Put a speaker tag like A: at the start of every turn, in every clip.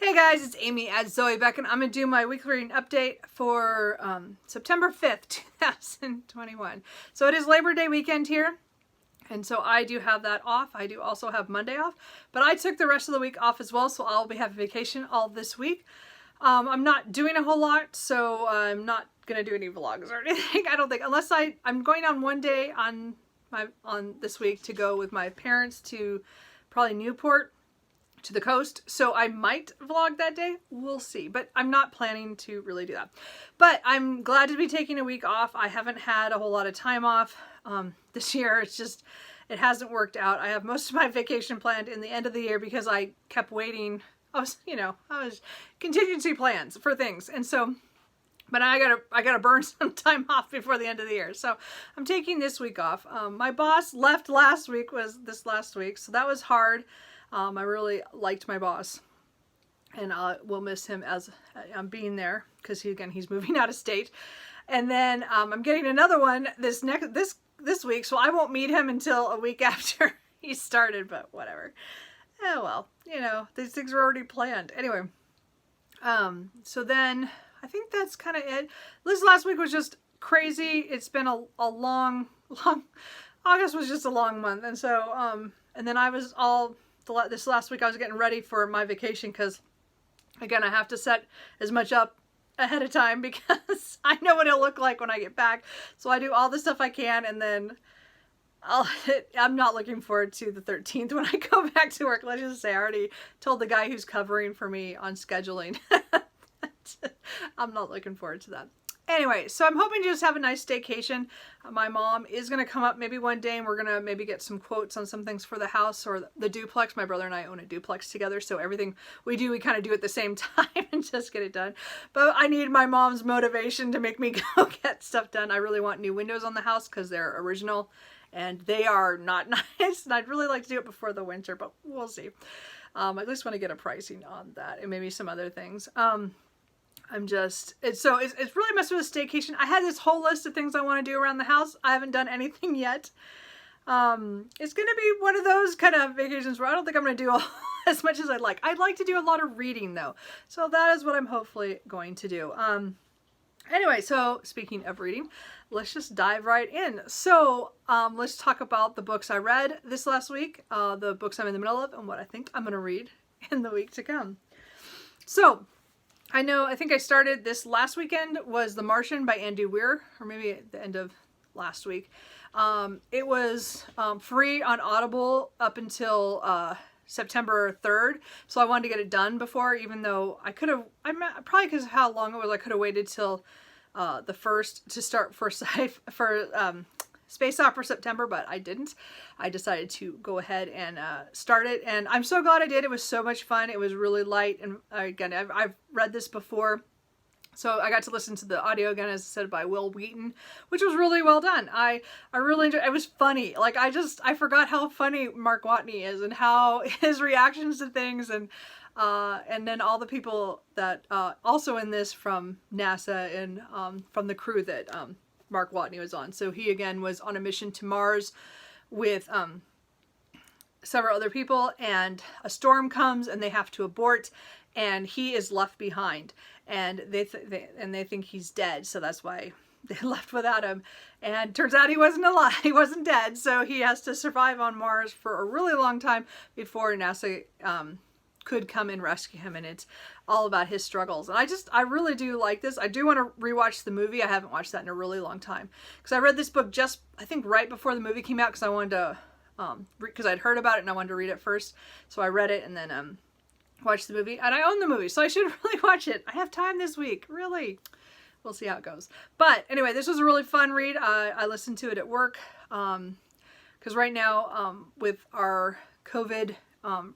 A: Hey guys, it's Amy at Zoe Beck, and I'm going to do my weekly reading update for September 5th, 2021. So it is Labor Day weekend here, and so I do have that off. I do also have Monday off, but I took the rest of the week off as well, so I'll be having vacation all this week. I'm not doing a whole lot, so I'm not going to do any vlogs or anything, I don't think, unless I'm going on one day on this week to go with my parents to probably Newport, to the coast, so I might vlog that day. We'll see, but I'm not planning to really do that. But I'm glad to be taking a week off. I haven't had a whole lot of time off this year. It's just, it hasn't worked out. I have most of my vacation planned in the end of the year because I kept waiting. I was contingency plans for things, and so, but I gotta burn some time off before the end of the year. So I'm taking this week off. My boss left last week, so that was hard. I really liked my boss, and we'll miss him as I'm being there because he's moving out of state. And then I'm getting another one this week, so I won't meet him until a week after he started. But whatever. Oh well, these things were already planned anyway. So then I think that's kind of it. This last week was just crazy. It's been a long August was just a long month, and so and then I was this last week I was getting ready for my vacation because, again, I have to set as much up ahead of time because I know what it'll look like when I get back. So I do all the stuff I can, and then I'm not looking forward to the 13th when I go back to work. Let's just say I already told the guy who's covering for me on scheduling. I'm not looking forward to that. Anyway, so I'm hoping to just have a nice staycation. My mom is going to come up maybe one day, and we're going to maybe get some quotes on some things for the house or the duplex. My brother and I own a duplex together, so everything we do, we kind of do at the same time and just get it done. But I need my mom's motivation to make me go get stuff done. I really want new windows on the house because they're original, and they are not nice, and I'd really like to do it before the winter, but we'll see. I at least want to get a pricing on that and maybe some other things. It's really messed with a staycation. I had this whole list of things I want to do around the house. I haven't done anything yet. It's going to be one of those kind of vacations where I don't think I'm going to do as much as I'd like. I'd like to do a lot of reading though. So that is what I'm hopefully going to do. Anyway, so speaking of reading, let's just dive right in. So let's talk about the books I read this last week, the books I'm in the middle of, and what I think I'm going to read in the week to come. So I think I started this last weekend was The Martian by Andy Weir, or maybe at the end of last week. It was free on Audible up until September 3rd, so I wanted to get it done before, even though probably because of how long it was, I could have waited till the 1st to start for Space Opera September, but I didn't. I decided to go ahead and start it, and I'm so glad I did. It was so much fun. It was really light, and again, I've read this before, so I got to listen to the audio again, as I said, by Will Wheaton, which was really well done. I really enjoyed it. It was funny. Like, I forgot how funny Mark Watney is and how his reactions to things, and then all the people that also in this from NASA and from the crew that Mark Watney was on. So he again was on a mission to Mars with several other people, and a storm comes and they have to abort, and he is left behind, and they think he's dead, so that's why they left without him. And turns out he wasn't alive, he wasn't dead, so he has to survive on Mars for a really long time before NASA could come and rescue him, and it's all about his struggles. And I really do like this. I do want to rewatch the movie. I haven't watched that in a really long time because I read this book just, I think, right before the movie came out, because I wanted to because I'd heard about it and I wanted to read it first, so I read it and then watched the movie, and I own the movie, so I should really watch it. I have time this week, really. We'll see how it goes. But anyway, this was a really fun read. I listened to it at work because right now with our COVID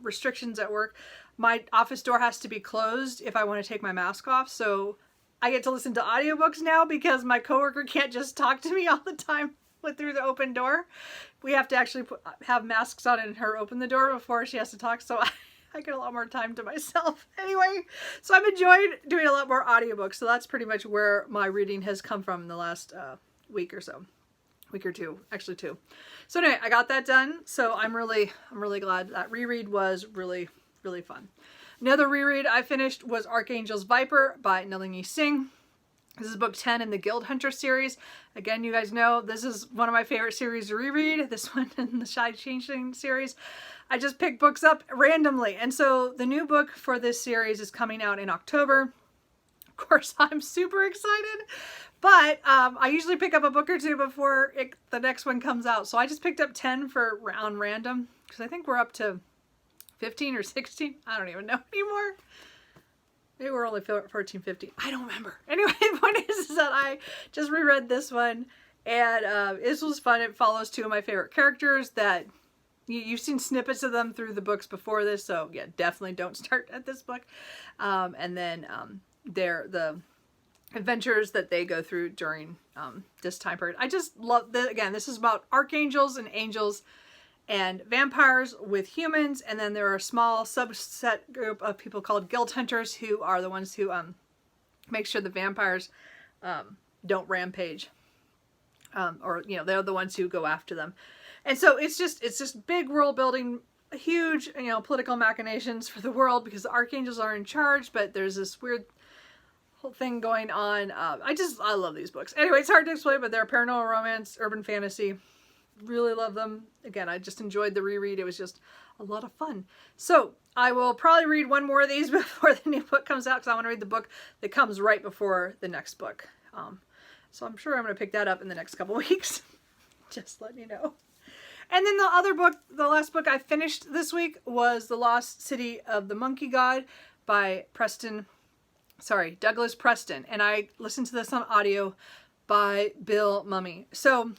A: restrictions at work, my office door has to be closed if I want to take my mask off, so I get to listen to audiobooks now because my coworker can't just talk to me all the time through the open door. We have to actually have masks on and her open the door before she has to talk, so I get a lot more time to myself. Anyway, so I've enjoyed doing a lot more audiobooks, so that's pretty much where my reading has come from in the last week or so. Week or two, actually 2. So anyway, I got that done, so I'm really glad. That reread was really, really fun. Another reread I finished was Archangels Viper by Nalini Singh. This is book 10 in the Guild Hunter series. Again, you guys know this is one of my favorite series to reread. This one in the Shy Changeling series. I just pick books up randomly. And so the new book for this series is coming out in October. Of course, I'm super excited. But I usually pick up a book or two before the next one comes out. So I just picked up 10 on random. Because I think we're up to 15 or 16. I don't even know anymore. Maybe we're only 14, 15. I don't remember. Anyway, the point is that I just reread this one. And this was fun. It follows two of my favorite characters that you've seen snippets of them through the books before this. So yeah, definitely don't start at this book. And then they're the adventures that they go through during this time period. I just love again, this is about archangels and angels and vampires with humans, and then there are a small subset group of people called guild hunters who are the ones who make sure the vampires don't rampage, or they're the ones who go after them. And so it's just big world building, huge political machinations for the world because the archangels are in charge, but there's this weird whole thing going on. I love these books. Anyway, it's hard to explain, but they're paranormal romance, urban fantasy. Really love them. Again, I just enjoyed the reread. It was just a lot of fun. So I will probably read one more of these before the new book comes out because I want to read the book that comes right before the next book. So I'm sure I'm going to pick that up in the next couple weeks. Just letting you know. And then the other book, the last book I finished this week was The Lost City of the Monkey God by Douglas Preston. And I listened to this on audio by Bill Mummy. So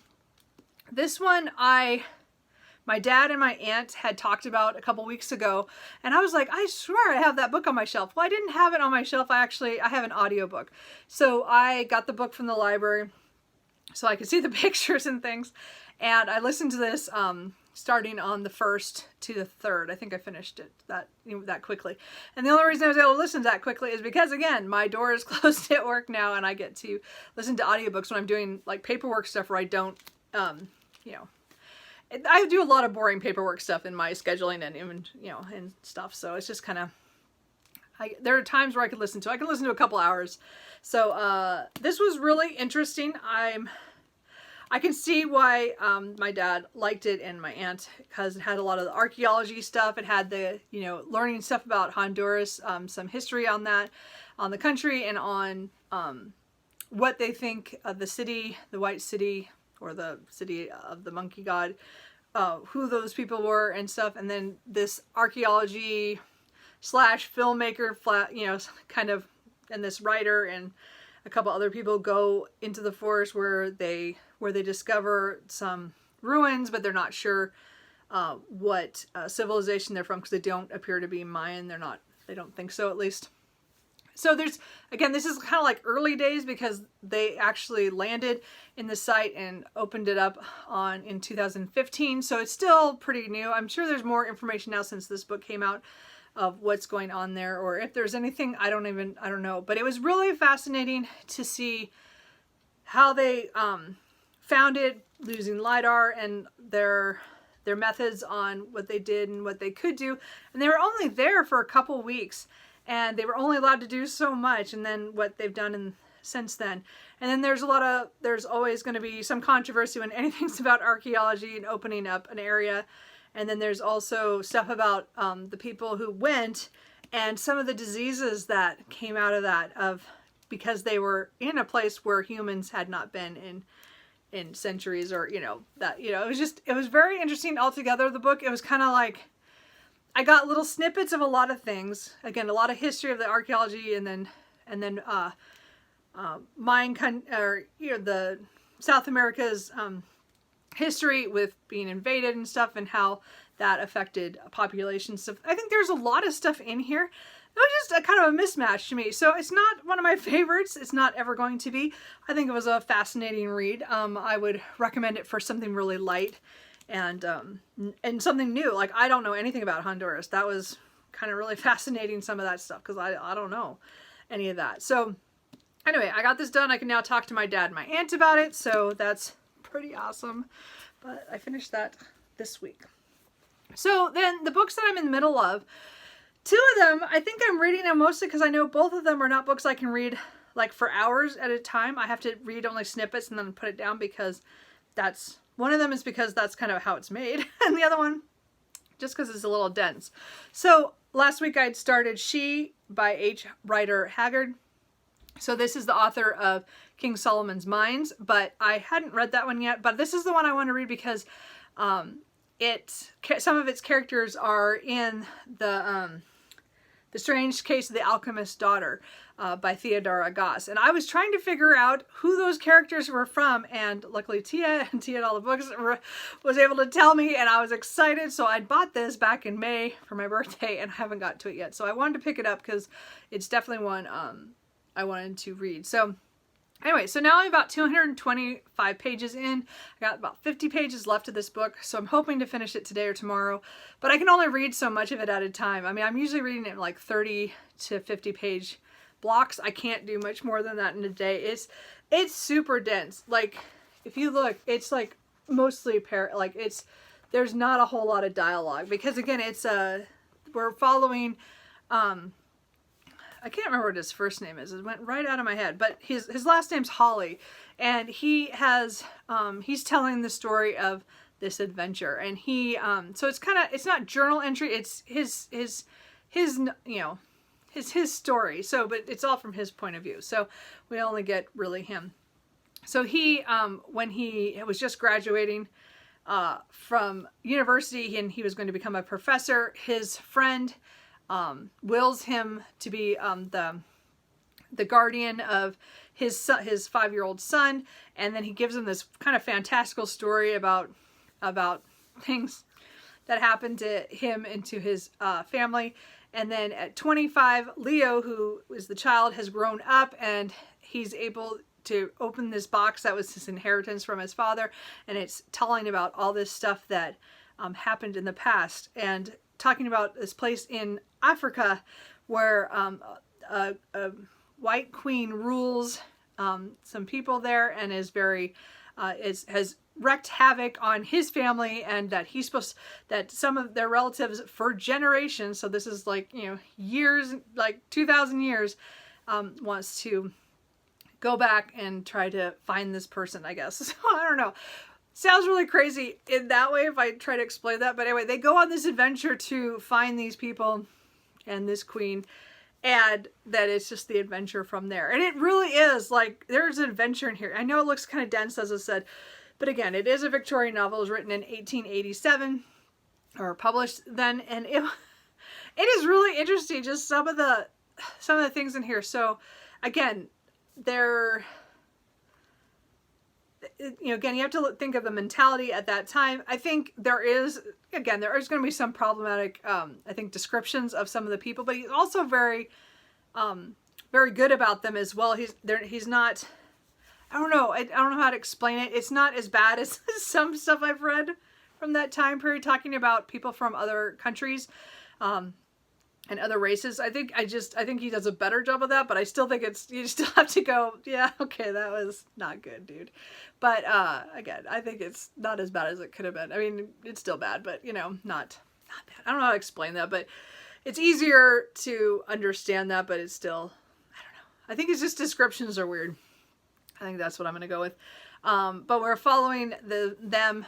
A: this one my dad and my aunt had talked about a couple weeks ago, and I was like, I swear I have that book on my shelf. Well, I didn't have it on my shelf. I have an audiobook. So I got the book from the library so I could see the pictures and things. And I listened to this starting on the 1st to the 3rd. I think I finished it that quickly. And the only reason I was able to listen to that quickly is because, again, my door is closed at work now, and I get to listen to audiobooks when I'm doing like paperwork stuff where I don't, I do a lot of boring paperwork stuff in my scheduling and even, and stuff. So it's just kind of, there are times where I can listen to a couple hours. So this was really interesting. I can see why my dad liked it and my aunt, because it had a lot of the archaeology stuff. It had the, learning stuff about Honduras, some history on that, on the country, and on what they think of the city, the White City, or the City of the Monkey God, who those people were and stuff. And then this archaeology / filmmaker, kind of, and this writer and a couple other people go into the forest where they discover some ruins, but they're not sure what civilization they're from because they don't appear to be Mayan. They don't think so, at least. So this is kind of like early days because they actually landed in the site and opened it up in 2015. So it's still pretty new. I'm sure there's more information now since this book came out of what's going on there, or if there's anything, I don't know. But it was really fascinating to see how they found it using LiDAR and their methods on what they did and what they could do. And they were only there for a couple weeks. And they were only allowed to do so much, and then what they've done since then. And then there's always going to be some controversy when anything's about archaeology and opening up an area. And then there's also stuff about the people who went and some of the diseases that came out of that, because they were in a place where humans had not been in centuries, or it was very interesting altogether. The book, it was kind of like, I got little snippets of a lot of things. Again, a lot of history of the archaeology, and then the South America's history with being invaded and stuff, and how that affected populations. So I think there's a lot of stuff in here. It was just a kind of a mismatch to me. So it's not one of my favorites. It's not ever going to be. I think it was a fascinating read. I would recommend it for something really light. And something new. Like, I don't know anything about Honduras. That was kind of really fascinating, some of that stuff, because I don't know any of that. So anyway, I got this done. I can now talk to my dad and my aunt about it, so that's pretty awesome. But I finished that this week. So then the books that I'm in the middle of Two of them, I think I'm reading them mostly because I know both of them are not books I can read like for hours at a time. I have to read only snippets and then put it down because that's, one of them is because that's kind of how it's made. And the other one, just because it's a little dense. So last week I'd started She by H. Rider Haggard. So this is the author of King Solomon's Mines, but I hadn't read that one yet. But this is the one I want to read because some of its characters are in the Strange Case of the Alchemist's Daughter by Theodora Goss. And I was trying to figure out who those characters were from, and luckily Tia and All the Books was able to tell me, and I was excited. So I bought this back in May for my birthday, and I haven't got to it yet. So I wanted to pick it up because it's definitely one I wanted to read. So anyway, so now I'm about 225 pages in. I got about 50 pages left of this book, so I'm hoping to finish it today or tomorrow. But I can only read so much of it at a time. I mean, I'm usually reading it in like 30 to 50 page blocks. I can't do much more than that in a day. It's super dense. Like, if you look, it's like mostly there's not a whole lot of dialogue because again, we're following I can't remember what his first name is. It went right out of my head. But his last name's Holly. And he has, he's telling the story of this adventure. And he, so it's not journal entry. It's his story. So, but it's all from his point of view. So we only get really him. So he, when he was just graduating from university and he was going to become a professor, his friend wills him to be the guardian of his 5-year-old son, and then he gives him this kind of fantastical story about things that happened to him and to his family. And then at 25, Leo, who is the child, has grown up and he's able to open this box that was his inheritance from his father, and it's telling about all this stuff that happened in the past, and talking about this place in Africa where a white queen rules some people there and is very has wreaked havoc on his family, and that some of their relatives for generations, so this is like, years, like 2,000 years, wants to go back and try to find this person, I guess. So I don't know. Sounds really crazy in that way if I try to explain that. But anyway, they go on this adventure to find these people and this queen, and that it's just the adventure from there. And it really is like, there's an adventure in here. I know it looks kind of dense, as I said, but again, it is a Victorian novel. It was written in 1887 or published then. And it is really interesting. Just some of the things in here. So again, again, you have to think of the mentality at that time. I think there is going to be some problematic, I think, descriptions of some of the people, but he's also very, very good about them as well. He's not, I don't know how to explain it. It's not as bad as some stuff I've read from that time period, talking about people from other countries, and other races. I think he does a better job of that, but I still think you still have to go, yeah, okay, that was not good, dude. But again, I think it's not as bad as it could have been. I mean, it's still bad, but not bad. I don't know how to explain that, but it's easier to understand that, but it's still, I don't know. I think it's just descriptions are weird. I think that's what I'm going to go with. But we're following them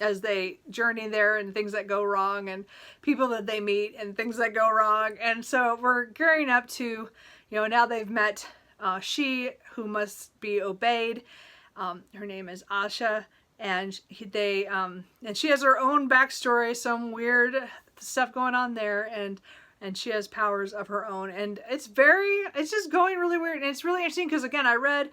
A: as they journey there, and things that go wrong, and people that they meet, and things that go wrong. And so we're gearing up to, now they've met She, who must be obeyed. Her name is Asha, and and she has her own backstory, some weird stuff going on there, and she has powers of her own, and it's just going really weird. And it's really interesting because, again, I read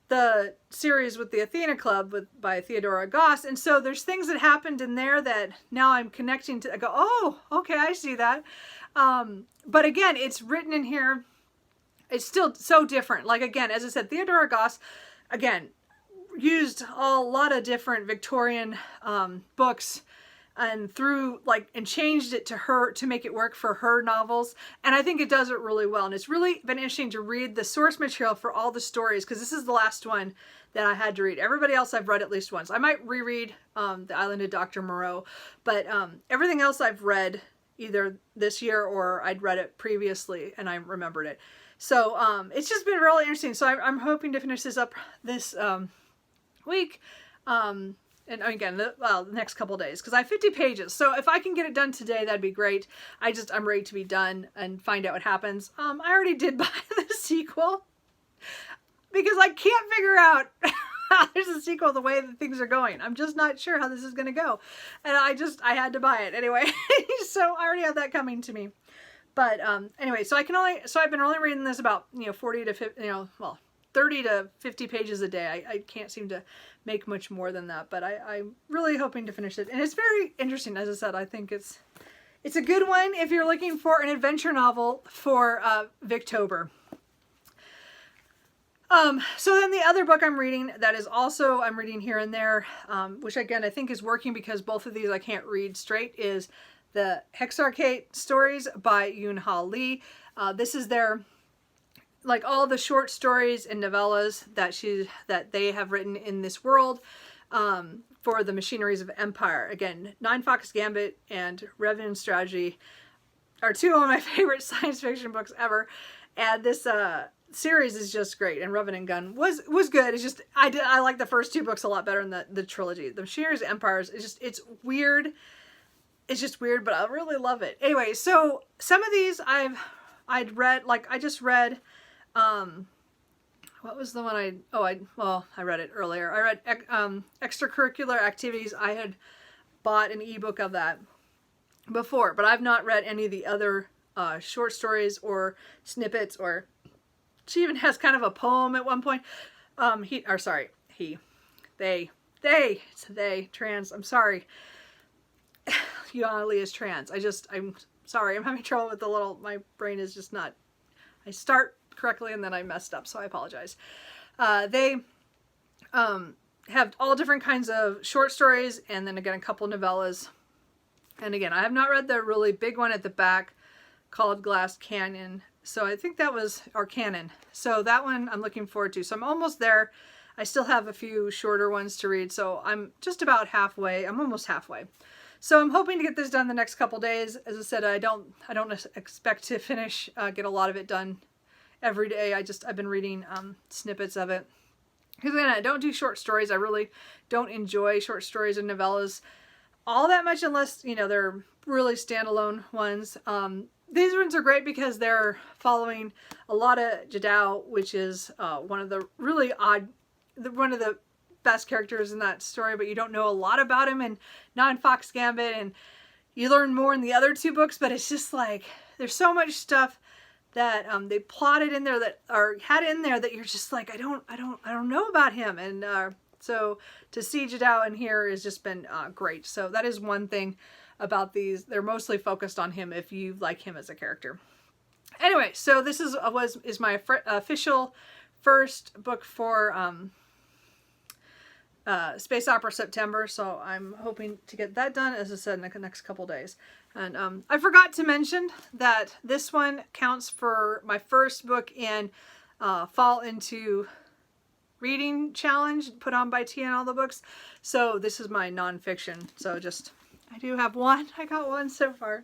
A: the series with the Athena Club by Theodora Goss, and so there's things that happened in there that now I'm connecting to. I go, oh, okay, I see that. But again, it's written in here. It's still so different. Like, again, as I said, Theodora Goss, again, used a lot of different Victorian books and changed it to make it work for her novels. And I think it does it really well. And it's really been interesting to read the source material for all the stories, because this is the last one that I had to read. Everybody else I've read at least once. I might reread The Island of Dr. Moreau, but everything else I've read either this year or I'd read it previously and I remembered it. So it's just been really interesting. So I'm hoping to finish this up this week. And again, the next couple days, because I have 50 pages. So if I can get it done today, that'd be great. I'm ready to be done and find out what happens. I already did buy the sequel because I can't figure out how there's a sequel the way that things are going. I'm just not sure how this is going to go. And I had to buy it anyway. So I already have that coming to me. But anyway, so I've been only reading this about, 40 to 50, 30 to 50 pages a day. I can't seem to make much more than that, but I'm really hoping to finish it. And it's very interesting. As I said, I think it's a good one if you're looking for an adventure novel for Victober. So then the other book I'm reading that is also, I'm reading here and there, which again, I think is working because both of these I can't read straight, is the Hex Arcade Stories by Yoon Ha Lee. This is their, like, all the short stories and novellas that they have written in this world for the Machineries of Empire. Again, Nine Fox Gambit and Revenant Strategy are two of my favorite science fiction books ever. And this series is just great. And Revenant Gun was good. It's just, I like the first two books a lot better than the trilogy. The Machineries of Empire it's weird. It's just weird, but I really love it. Anyway, so some of these I'd read, like I just read, what was the one I read it earlier. I read Extracurricular Activities. I had bought an ebook of that before, but I've not read any of the other short stories or snippets, or she even has kind of a poem at one point. They, trans, I'm sorry. Yoon is trans. I'm sorry, I'm having trouble with my brain is just not, I start correctly and then I messed up, so I apologize. They have all different kinds of short stories, and then again a couple novellas. And again, I have not read the really big one at the back called Glass Canyon. So I think that was our canon. So that one I'm looking forward to. So I'm almost there. I still have a few shorter ones to read, so I'm just about halfway. I'm almost halfway. So I'm hoping to get this done the next couple days. As I said, I don't expect to finish, get a lot of it done every day. I've been reading snippets of it. Because again, I don't do short stories. I really don't enjoy short stories and novellas all that much unless, they're really standalone ones. These ones are great because they're following a lot of Jadao, which is one of the really odd, one of the best characters in that story, but you don't know a lot about him in Nine Fox Gambit, and you learn more in the other two books, but it's just like, there's so much stuff that they plotted in there had in there that you're just like, I don't know about him. And so to see Jadao in here has just been great. So that is one thing about these. They're mostly focused on him if you like him as a character. Anyway, so this is my official first book for Space Opera September, so I'm hoping to get that done, as I said, in the next couple days. And I forgot to mention that this one counts for my first book in Fall Into Reading Challenge put on by Tia and all the books. So this is my nonfiction. So I do have one. I got one so far.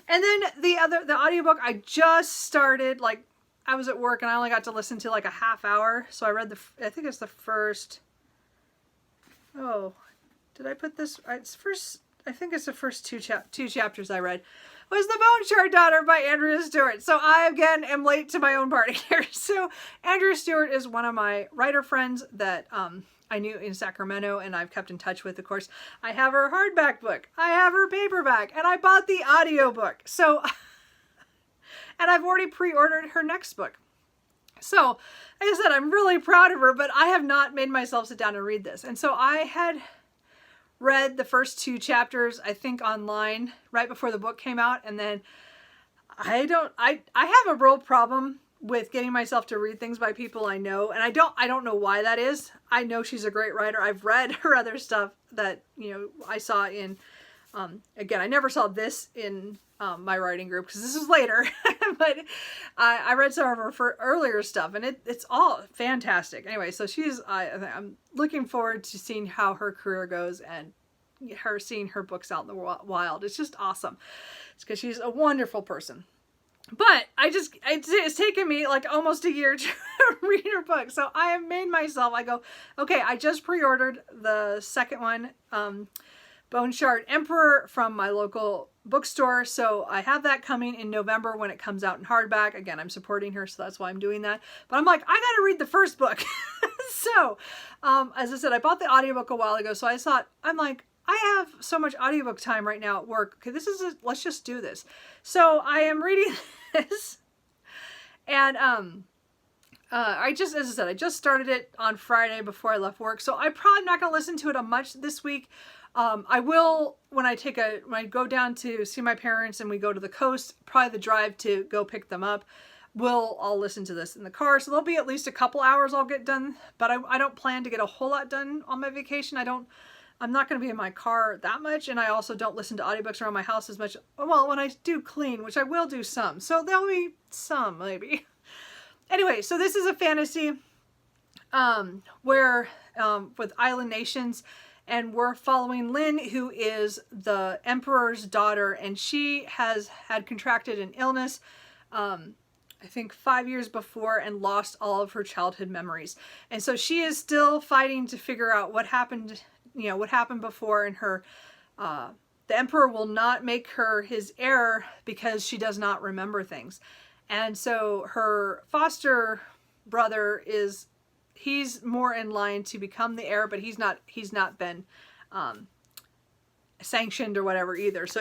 A: And then the audiobook I just started, like I was at work and I only got to listen to like a half hour. So I read I think it's the first, did I put this? I think it's the first two chapters I read. Was The Bone Shard Daughter by Andrea Stewart. So I, again, am late to my own party here. So Andrea Stewart is one of my writer friends that I knew in Sacramento and I've kept in touch with, of course. I have her hardback book. I have her paperback. And I bought the audiobook. So, and I've already pre-ordered her next book. So, like I said, I'm really proud of her, but I have not made myself sit down and read this. And so I had read the first two chapters, I think, online right before the book came out. And then I have a real problem with getting myself to read things by people I know. And I don't know why that is. I know she's a great writer. I've read her other stuff that, I saw in, again, I never saw this in my writing group because this is later, but I read some of her earlier stuff and it's all fantastic. Anyway, so I'm looking forward to seeing how her career goes and seeing her books out in the wild. It's just awesome. because she's a wonderful person. But it's taken me like almost a year to read her book. So I have made myself, I go, okay, I just pre-ordered the second one, Bone Shard Emperor, from my local bookstore. So I have that coming in November when it comes out in hardback. Again, I'm supporting her, so that's why I'm doing that. But I'm like, I got to read the first book. So, as I said, I bought the audiobook a while ago. So I thought, I'm like, I have so much audiobook time right now at work. Okay, let's just do this. So I am reading this, and as I said, I just started it on Friday before I left work. So I'm probably not going to listen to it much this week. I will when I go down to see my parents and we go to the coast, probably the drive to go pick them up. I'll listen to this in the car. So there'll be at least a couple hours I'll get done, but I don't plan to get a whole lot done on my vacation. I'm not going to be in my car that much, and I also don't listen to audiobooks around my house as much. Well, when I do clean, which I will do some. So there'll be some, maybe. Anyway, so this is a fantasy where with island nations, and we're following Lynn, who is the emperor's daughter, and she has had contracted an illness, I think 5 years before, and lost all of her childhood memories. And so she is still fighting to figure out what happened before, and the emperor will not make her his heir because she does not remember things. And so her foster brother he's more in line to become the heir, but he's not been sanctioned or whatever either. So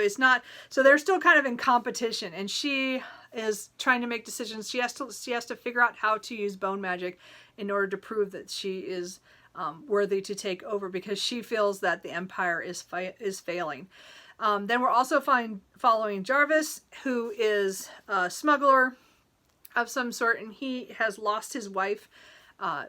A: they're still kind of in competition, and she is trying to make decisions. She has to figure out how to use bone magic in order to prove that she is worthy to take over, because she feels that the empire is failing. Then we're also following Jarvis, who is a smuggler of some sort, and he has lost his wife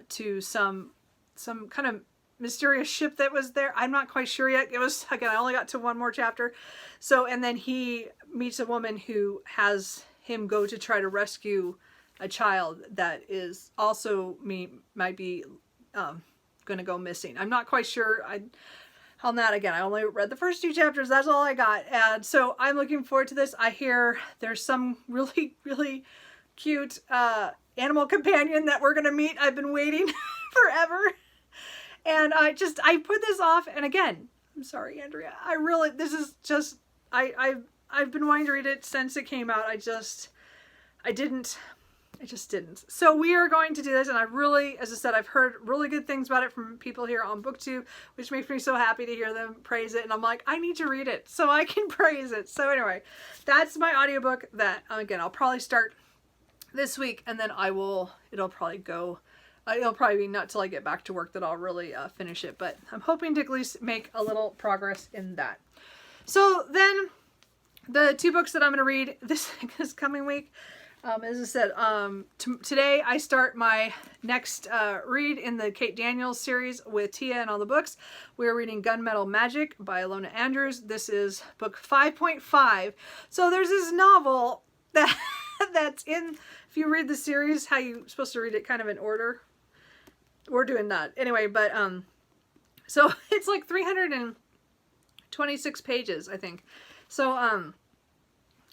A: to some kind of mysterious ship that was there. I'm not quite sure yet. It was, again, I only got to one more chapter. So, and then he meets a woman who has him go to try to rescue a child that is also might be going to go missing. I'm not quite sure on that. Again, I only read the first 2 chapters. That's all I got. And so I'm looking forward to this. I hear there's some really, really cute animal companion that we're going to meet. I've been waiting forever. And I put this off. And again, I'm sorry, Andrea. I've been wanting to read it since it came out. I just didn't. So we are going to do this, and as I said, I've heard really good things about it from people here on BookTube, which makes me so happy to hear them praise it. And I'm like, I need to read it so I can praise it. So anyway, that's my audiobook that, again, I'll probably start this week, and then it'll probably be not till I get back to work that I'll really finish it. But I'm hoping to at least make a little progress in that. So then the 2 books that I'm going to read this coming week, as I said, today I start my next read in the Kate Daniels series with Tia and all the books. We're reading Gunmetal Magic by Ilona Andrews. This is book 5.5. So there's this novel that's in, if you read the series, how you're supposed to read it kind of in order. We're doing that. Anyway, but, so it's like 326 pages, I think. So,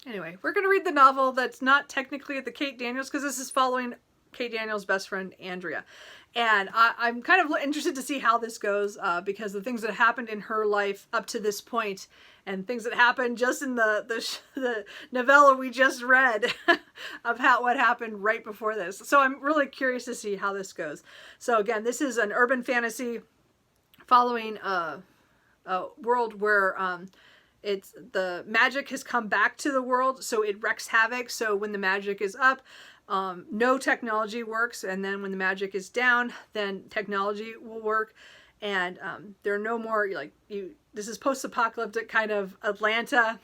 A: anyway, we're going to read the novel that's not technically the Kate Daniels, because this is following Kate Daniels' best friend, Andrea. And I'm kind of interested to see how this goes, because the things that happened in her life up to this point, and things that happened just in the novella we just read of what happened right before this. So I'm really curious to see how this goes. So again, this is an urban fantasy following a world where it's the magic has come back to the world, so it wreaks havoc. So when the magic is up, no technology works, and then when the magic is down, then technology will work. And there are no more this is post-apocalyptic kind of Atlanta,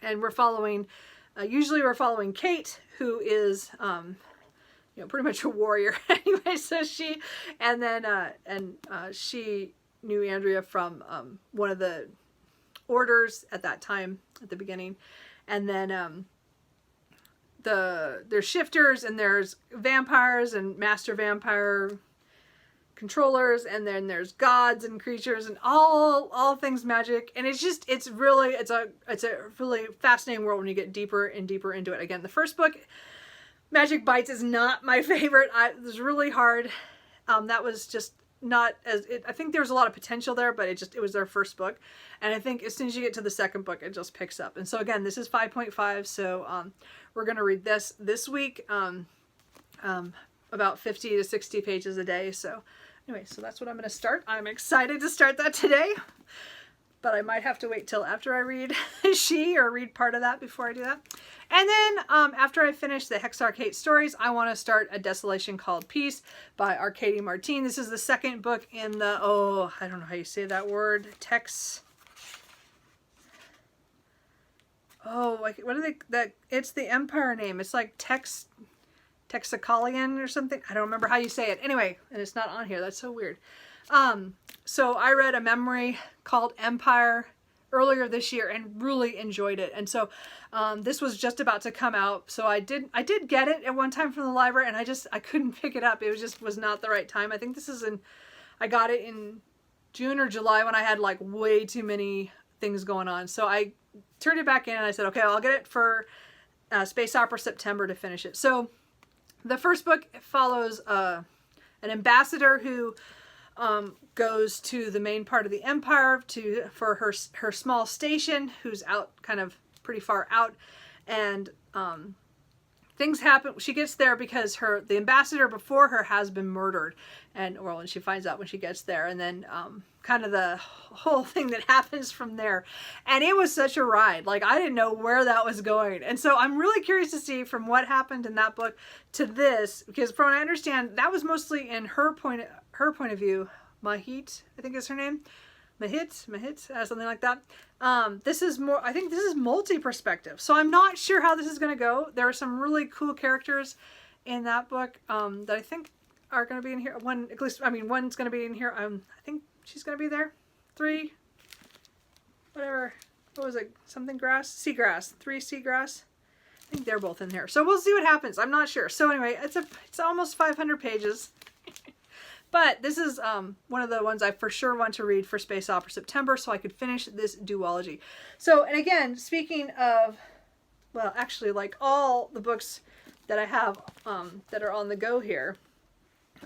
A: and we're following usually we're following Kate, who is pretty much a warrior anyway. So she she knew Andrea from one of the orders at that time at the beginning, and then there's shifters, and there's vampires and master vampire controllers, and then there's gods and creatures and all things magic, and it's a really fascinating world when you get deeper and deeper into it. Again, the first book, Magic Bites, is not my favorite. It was really hard. That was just not as I think there was a lot of potential there, but it was their first book, and I think as soon as you get to the second book, it just picks up. And so again, this is 5.5, so we're gonna read this week, about 50 to 60 pages a day. So anyway, so that's what I'm going to start. I'm excited to start that today, but I might have to wait till after I read She, or read part of that before I do that. And then after I finish the Hex Arcade Stories, I want to start A Desolation Called Peace by Arcade Martin. This is the second book in the, I don't know how you say that word, what are they, it's the Empire name. It's like Texacolian or something. I don't remember how you say it. Anyway, and it's not on here. That's so weird. So I read a memory called Empire earlier this year and really enjoyed it. And so this was just about to come out. So I did get it at one time from the library, and I couldn't pick it up. It was not the right time. I think I got it in June or July when I had like way too many things going on. So I turned it back in and I said, okay, I'll get it for Space Opera September to finish it. So the first book follows an ambassador who goes to the main part of the empire for her small station, who's out kind of pretty far out, and things happen. She gets there because the ambassador before her has been murdered, and she finds out when she gets there, and then kind of the whole thing that happens from there. And it was such a ride. Like, I didn't know where that was going, and so I'm really curious to see from what happened in that book to this, because from what I understand, that was mostly in her point of view. Mahit, I think is her name. Mahit, something like that. This is more, I think this is multi-perspective. So I'm not sure how this is going to go. There are some really cool characters in that book that I think are going to be in here. One's going to be in here. I think she's going to be there. 3, whatever. What was it? Something grass? Seagrass. 3 seagrass. I think they're both in here. So we'll see what happens. I'm not sure. So anyway, it's almost 500 pages. But this is one of the ones I for sure want to read for Space Opera September, so I could finish this duology. So, and again, speaking of, well, actually, like all the books that I have that are on the go here,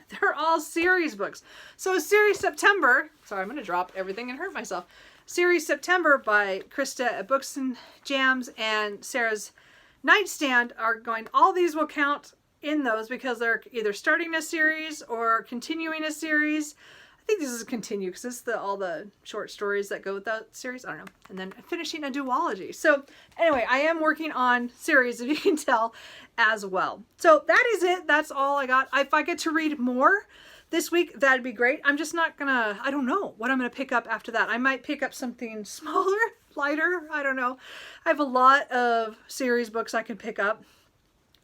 A: they're all series books. So Series September, sorry, I'm going to drop everything and hurt myself. Series September by Krista at Books and Jams and Sarah's Nightstand are going, all these will count in those because they're either starting a series or continuing a series. I think this is a continue because it's all the short stories that go with that series. I don't know. And then finishing a duology. So anyway, I am working on series, if you can tell, as well. So that is it. That's all I got. If I get to read more this week, that'd be great. I'm just not gonna, I don't know what I'm gonna pick up after that. I might pick up something smaller, lighter. I don't know. I have a lot of series books I can pick up.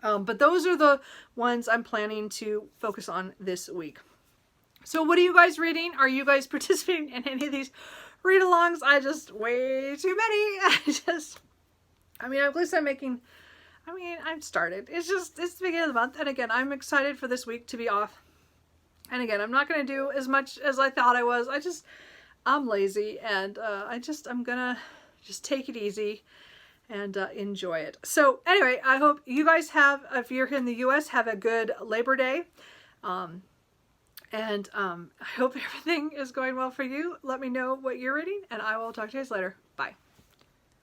A: But those are the ones I'm planning to focus on this week. So what are you guys reading? Are you guys participating in any of these read-alongs? Way too many. At least I've started. It's the beginning of the month. And again, I'm excited for this week to be off. And again, I'm not going to do as much as I thought I was. I'm lazy, and I'm going to just take it easy and enjoy it. So anyway, I hope you guys if you're here in the US, have a good Labor Day. And I hope everything is going well for you. Let me know what you're reading, and I will talk to you guys later. Bye.